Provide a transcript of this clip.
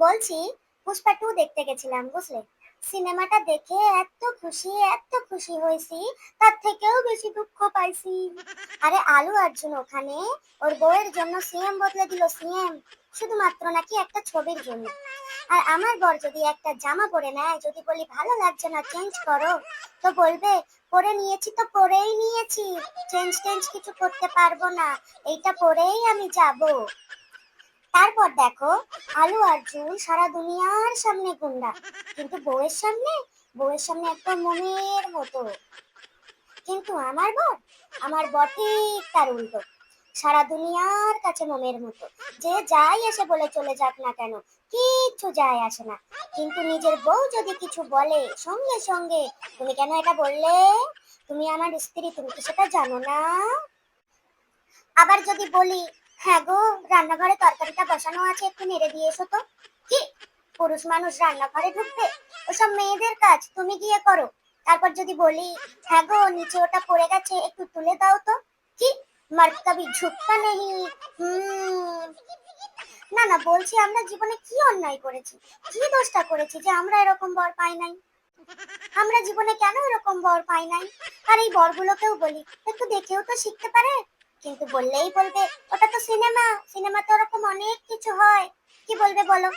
বলছি, পুষ্পা 2 দেখতে গেছিলাম বুঝলে। সিনেমাটা দেখে এত খুশি হয়েছি, তার থেকেও বেশি দুঃখ পাইছি। আরে আলু অর্জুন ওখানে ওর বউয়ের জন্য সিএম বদলে দিল, সিএম, শুধুমাত্র নাকি একটা ছবির জন্য। আর আমার বর যদি একটা জামা পরে নেয়, যদি বলি ভালো লাগছে না চেঞ্জ করো, তো বলবে পরে নিয়েছি তো পরেই নিয়েছি, চেঞ্জ টেঞ্জ কিছু করতে পারবো না, এইটা পরেই আমি যাব। তারপর দেখো, আলু অর্জুন সারা দুনিয়ার সামনে গুন্ডা, কিন্তু বউয়ের সামনে একদম মনের মতো। কিন্তু আমার বর ঠিক তার উল্টো, সারা দুনিয়ার কাছে মোমের মতো। যে যাই এসে বলে চলে যাক না কেন, কিচ্ছু যায় আসে না। কিন্তু নিজের বউ যদি কিছু বলে, সঙ্গে সঙ্গে তুমি কেন এটা বললে, তুমি আমার স্ত্রী, তুমি কি সেটা জানো না? আবার যদি বলি, হ্যাঁ গো, রান্নাঘরে তরকারিটা বসানো আছে, একটু নেড়ে দিয়ে এসো তো, কি, পুরুষ মানুষ রান্নাঘরে ঢুকবে? ওসব মেয়েদের কাজ, তুমি গিয়ে করো। তারপর যদি বলি, হ্যাঁ গো, নিচে ওটা পড়ে গেছে, একটু তুলে দাও তো, কি, মর্দ কবি ঝুঁকতা নেই। হুম। না না, বলছি আমরা জীবনে কি অন্যায় করেছি, কি দোষটা করেছি যে আমরা এরকম বর পাই নাই? আমরা জীবনে কেন এরকম বর পাই নাই? আর এই বরগুলোকেও বলি, একটু দেখেও তো শিখতে পারে। কিন্তু বললেই বলবে ওটা তো সিনেমা, সিনেমাতে ওরকম অনেক কিছু হয়, কি বলবে বলো?